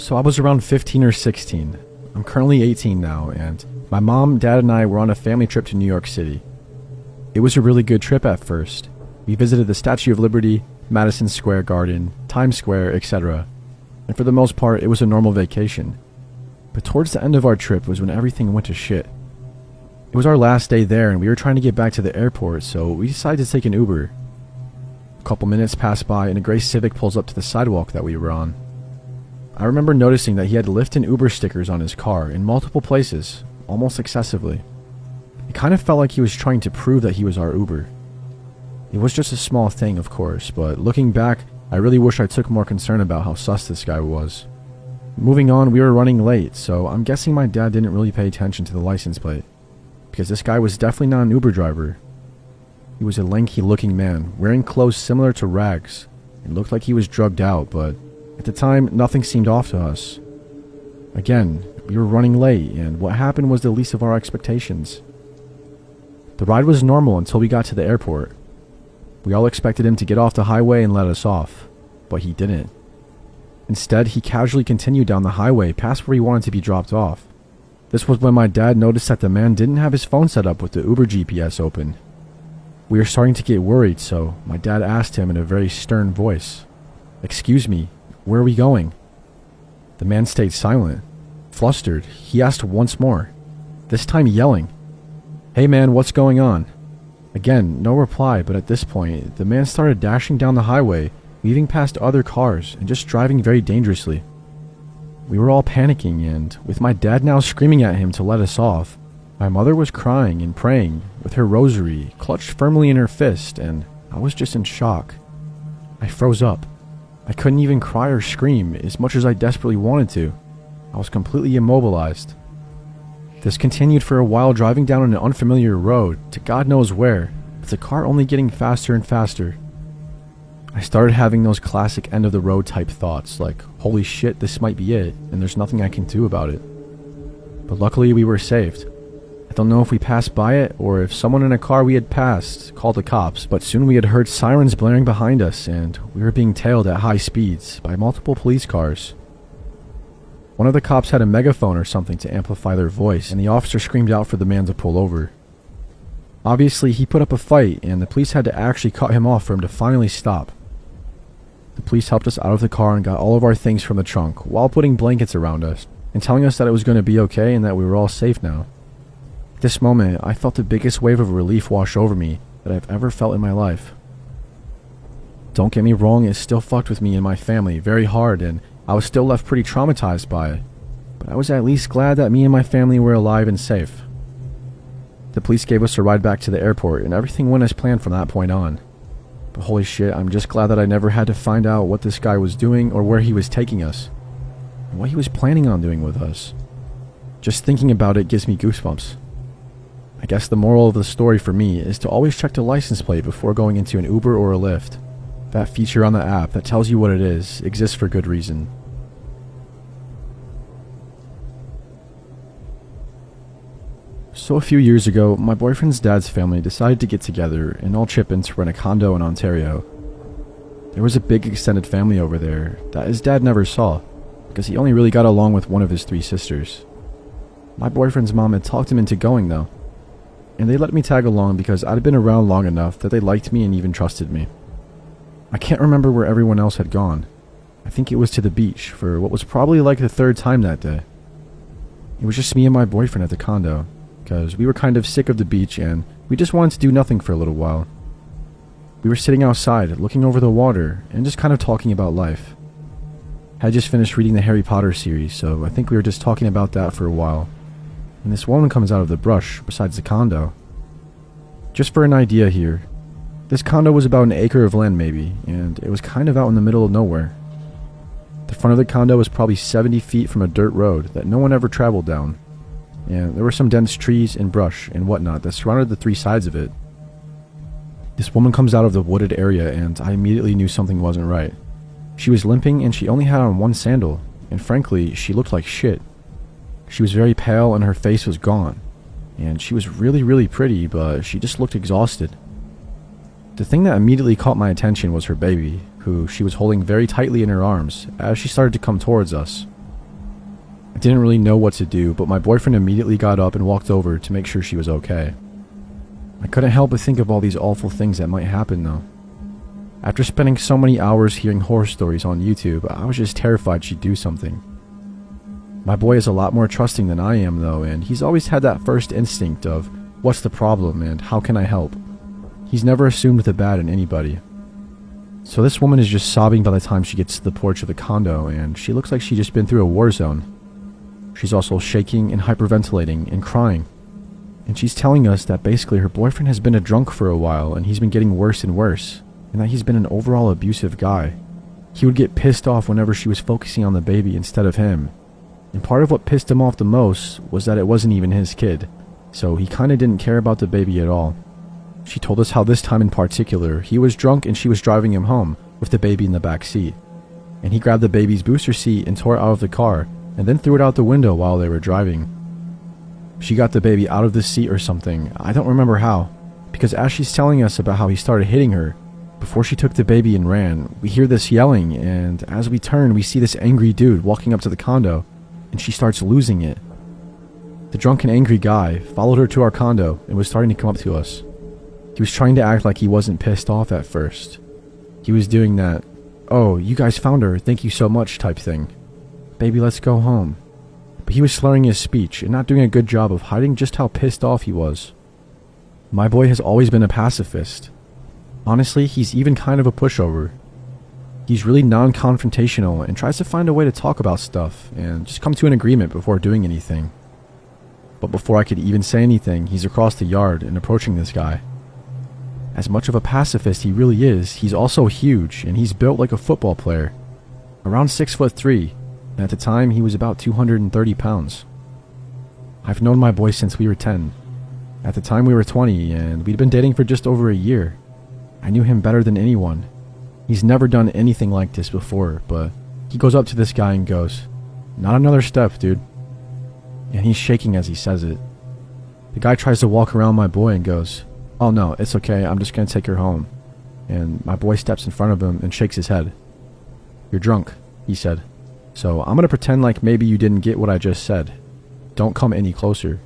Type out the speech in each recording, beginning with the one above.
So I was around 15 or 16. I'm currently 18 now, and my mom, dad, and I were on a family trip to New York City. It was a really good trip at first. We visited the Statue of Liberty, Madison Square Garden, Times Square, etc. And for the most part, it was a normal vacation. But towards the end of our trip was when everything went to shit. It was our last day there, and we were trying to get back to the airport, so we decided to take an Uber. A couple minutes passed by, and a gray Civic pulls up to the sidewalk that we were on. I remember noticing that he had Lyft and Uber stickers on his car in multiple places, almost excessively. It kind of felt like he was trying to prove that he was our Uber. It was just a small thing, of course, but looking back, I really wish I took more concern about how sus this guy was. Moving on, we were running late, so I'm guessing my dad didn't really pay attention to the license plate, because this guy was definitely not an Uber driver. He was a lanky-looking man, wearing clothes similar to rags. It looked like he was drugged out, but at the time, nothing seemed off to us. Again, we were running late, and what happened was the least of our expectations. The ride was normal until we got to the airport. We all expected him to get off the highway and let us off, but he didn't. Instead, he casually continued down the highway past where he wanted to be dropped off. This was when my dad noticed that the man didn't have his phone set up with the Uber GPS open. We were starting to get worried, so my dad asked him in a very stern voice, "Excuse me, where are we going?" The man stayed silent. Flustered, he asked once more, this time yelling, "Hey man, what's going on?" Again, no reply, but at this point, the man started dashing down the highway, weaving past other cars, and just driving very dangerously. We were all panicking, and with my dad now screaming at him to let us off, my mother was crying and praying, with her rosary clutched firmly in her fist, and I was just in shock. I froze up. I couldn't even cry or scream, as much as I desperately wanted to. I was completely immobilized. This continued for a while, driving down an unfamiliar road to God knows where, with the car only getting faster and faster. I started having those classic end-of-the-road type thoughts, like, holy shit, this might be it, and there's nothing I can do about it. But luckily we were saved. I don't know if we passed by it, or if someone in a car we had passed called the cops, but soon we had heard sirens blaring behind us, and we were being tailed at high speeds by multiple police cars. One of the cops had a megaphone or something to amplify their voice, and the officer screamed out for the man to pull over. Obviously, he put up a fight, and the police had to actually cut him off for him to finally stop. The police helped us out of the car and got all of our things from the trunk, while putting blankets around us, and telling us that it was going to be okay and that we were all safe now. At this moment, I felt the biggest wave of relief wash over me that I've ever felt in my life. Don't get me wrong, it still fucked with me and my family very hard, and I was still left pretty traumatized by it, but I was at least glad that me and my family were alive and safe. The police gave us a ride back to the airport, and everything went as planned from that point on. But holy shit, I'm just glad that I never had to find out what this guy was doing or where he was taking us, and what he was planning on doing with us. Just thinking about it gives me goosebumps. I guess the moral of the story for me is to always check the license plate before going into an Uber or a Lyft. That feature on the app that tells you what it is exists for good reason. So a few years ago, my boyfriend's dad's family decided to get together and all chip in to rent a condo in Ontario. There was a big extended family over there that his dad never saw, because he only really got along with one of his 3 sisters. My boyfriend's mom had talked him into going though, and they let me tag along because I'd been around long enough that they liked me and even trusted me. I can't remember where everyone else had gone. I think it was to the beach for what was probably like the 3rd time that day. It was just me and my boyfriend at the condo, because we were kind of sick of the beach and we just wanted to do nothing for a little while. We were sitting outside, looking over the water, and just kind of talking about life. I had just finished reading the Harry Potter series, so I think we were just talking about that for a while. And this woman comes out of the brush besides the condo. Just for an idea here, this condo was about an acre of land maybe, and it was kind of out in the middle of nowhere. The front of the condo was probably 70 feet from a dirt road that no one ever traveled down, and there were some dense trees and brush and whatnot that surrounded the 3 sides of it. This woman comes out of the wooded area, and I immediately knew something wasn't right. She was limping, and she only had on one sandal, and frankly, she looked like shit. She was very pale, and her face was gone, and she was really pretty, but she just looked exhausted. The thing that immediately caught my attention was her baby, who she was holding very tightly in her arms as she started to come towards us. I didn't really know what to do, but my boyfriend immediately got up and walked over to make sure she was okay. I couldn't help but think of all these awful things that might happen though. After spending so many hours hearing horror stories on YouTube, I was just terrified she'd do something. My boy is a lot more trusting than I am though, and he's always had that first instinct of, what's the problem and how can I help? He's never assumed the bad in anybody. So this woman is just sobbing by the time she gets to the porch of the condo, and she looks like she's just been through a war zone. She's also shaking and hyperventilating and crying. And she's telling us that basically her boyfriend has been a drunk for a while and he's been getting worse and worse, and that he's been an overall abusive guy. He would get pissed off whenever she was focusing on the baby instead of him. And part of what pissed him off the most was that it wasn't even his kid, so he kinda didn't care about the baby at all. She told us how this time in particular, he was drunk and she was driving him home with the baby in the back seat. And he grabbed the baby's booster seat and tore it out of the car, and then threw it out the window while they were driving. She got the baby out of the seat or something, I don't remember how, because as she's telling us about how he started hitting her, before she took the baby and ran, we hear this yelling, and as we turn, we see this angry dude walking up to the condo, and she starts losing it. The drunk and angry guy followed her to our condo and was starting to come up to us. He was trying to act like he wasn't pissed off at first. He was doing that, "Oh, you guys found her, thank you so much" type thing. "Baby, let's go home." But he was slurring his speech and not doing a good job of hiding just how pissed off he was. My boy has always been a pacifist. Honestly, he's even kind of a pushover. He's really non-confrontational and tries to find a way to talk about stuff and just come to an agreement before doing anything. But before I could even say anything, he's across the yard and approaching this guy. As much of a pacifist he really is, he's also huge and he's built like a football player. Around 6'3", and at the time he was about 230 pounds. I've known my boy since we were 10. At the time we were 20 and we'd been dating for just over a year. I knew him better than anyone. He's never done anything like this before, but he goes up to this guy and goes, "Not another step, dude." And he's shaking as he says it. The guy tries to walk around my boy and goes, "Oh no, it's okay, I'm just gonna take her home." And my boy steps in front of him and shakes his head. "You're drunk," he said. "So I'm gonna pretend like maybe you didn't get what I just said. Don't come any closer."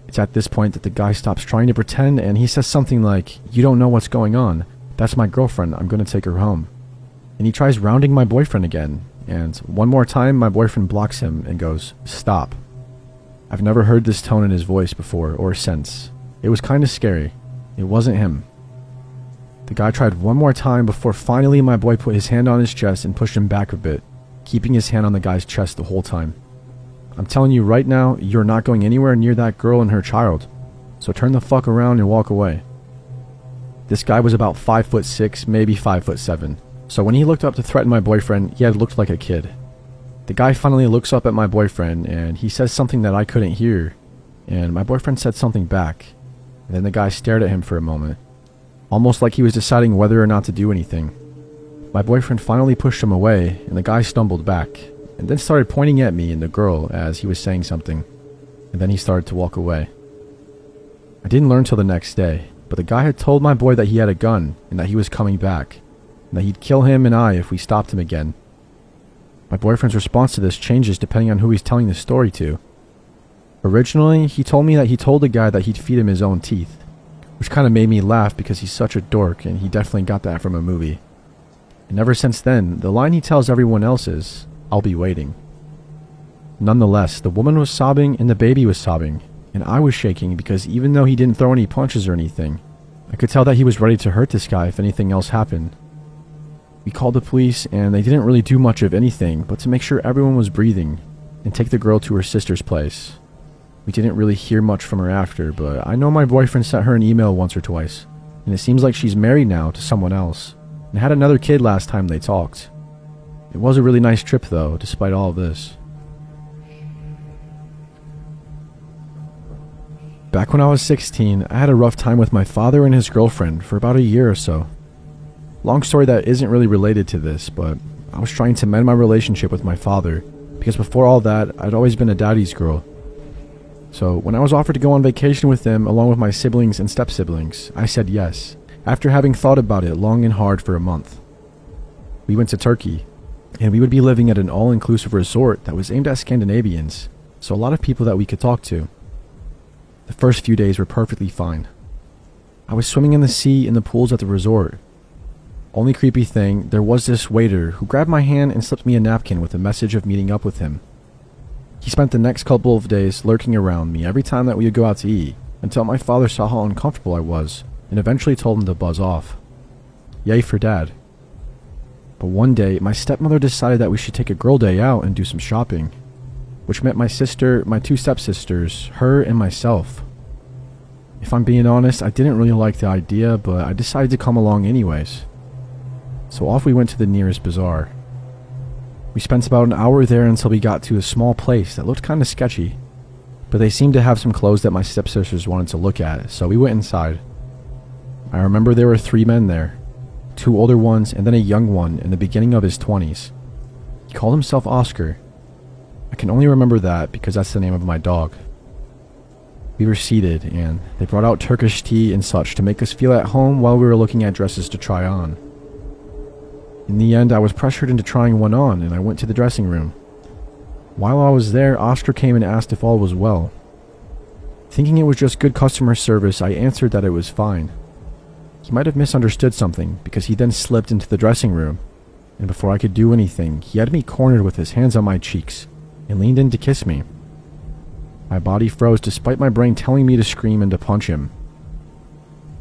It's at this point that the guy stops trying to pretend and he says something like, "You don't know what's going on. That's my girlfriend, I'm gonna take her home." And he tries rounding my boyfriend again, and one more time my boyfriend blocks him and goes, "Stop." I've never heard this tone in his voice before or since. It was kinda scary. It wasn't him. The guy tried one more time before finally my boy put his hand on his chest and pushed him back a bit, keeping his hand on the guy's chest the whole time. "I'm telling you right now, you're not going anywhere near that girl and her child. So turn the fuck around and walk away." This guy was about 5'6", maybe 5'7". So when he looked up to threaten my boyfriend, he had looked like a kid. The guy finally looks up at my boyfriend and he says something that I couldn't hear. And my boyfriend said something back. And then the guy stared at him for a moment, almost like he was deciding whether or not to do anything. My boyfriend finally pushed him away and the guy stumbled back, and then started pointing at me and the girl as he was saying something, and then he started to walk away. I didn't learn till the next day, but the guy had told my boy that he had a gun and that he was coming back, and that he'd kill him and I if we stopped him again. My boyfriend's response to this changes depending on who he's telling the story to. Originally, he told me that he told the guy that he'd feed him his own teeth, which kind of made me laugh because he's such a dork and he definitely got that from a movie. And ever since then, the line he tells everyone else is, "I'll be waiting." Nonetheless, the woman was sobbing and the baby was sobbing, and I was shaking because even though he didn't throw any punches or anything, I could tell that he was ready to hurt this guy if anything else happened. We called the police and they didn't really do much of anything but to make sure everyone was breathing and take the girl to her sister's place. We didn't really hear much from her after, but I know my boyfriend sent her an email once or twice, and it seems like she's married now to someone else, and had another kid last time they talked. It was a really nice trip though, despite all of this. Back when I was 16, I had a rough time with my father and his girlfriend for about a year or so. Long story that isn't really related to this, but I was trying to mend my relationship with my father, because before all that, I'd always been a daddy's girl. So when I was offered to go on vacation with them along with my siblings and step-siblings, I said yes, after having thought about it long and hard for a month. We went to Turkey. And we would be living at an all-inclusive resort that was aimed at Scandinavians, so a lot of people that we could talk to. The first few days were perfectly fine. I was swimming in the sea in the pools at the resort. Only creepy thing, there was this waiter who grabbed my hand and slipped me a napkin with a message of meeting up with him. He spent the next couple of days lurking around me every time that we would go out to eat, until my father saw how uncomfortable I was, and eventually told him to buzz off. Yay for Dad. But one day, my stepmother decided that we should take a girl day out and do some shopping, which meant my sister, my two stepsisters, her, and myself. If I'm being honest, I didn't really like the idea, but I decided to come along anyways. So off we went to the nearest bazaar. We spent about an hour there until we got to a small place that looked kind of sketchy, but they seemed to have some clothes that my stepsisters wanted to look at, so we went inside. I remember there were 3 men there, 2 older ones and then a young one in the beginning of his 20s. He called himself Oscar. I can only remember that because that's the name of my dog. We were seated, and they brought out Turkish tea and such to make us feel at home while we were looking at dresses to try on. In the end, I was pressured into trying one on, and I went to the dressing room. While I was there, Oscar came and asked if all was well. Thinking it was just good customer service, I answered that it was fine. He might have misunderstood something, because he then slipped into the dressing room, and before I could do anything, he had me cornered with his hands on my cheeks, and leaned in to kiss me. My body froze despite my brain telling me to scream and to punch him.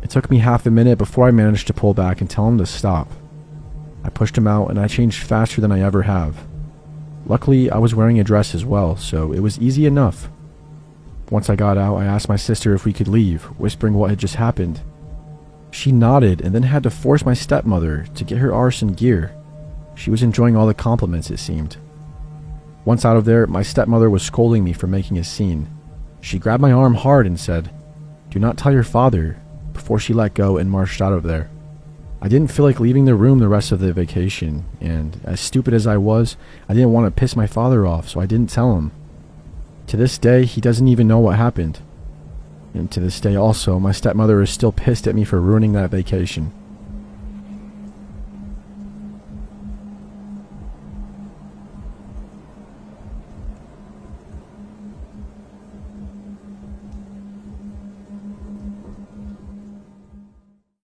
It took me half a minute before I managed to pull back and tell him to stop. I pushed him out and I changed faster than I ever have. Luckily, I was wearing a dress as well, so it was easy enough. Once I got out, I asked my sister if we could leave, whispering what had just happened. She nodded and then had to force my stepmother to get her arse in gear. She was enjoying all the compliments, it seemed. Once out of there, my stepmother was scolding me for making a scene. She grabbed my arm hard and said, "Do not tell your father," before she let go and marched out of there. I didn't feel like leaving the room the rest of the vacation, and as stupid as I was, I didn't want to piss my father off, so I didn't tell him. To this day, he doesn't even know what happened. And to this day also, my stepmother is still pissed at me for ruining that vacation.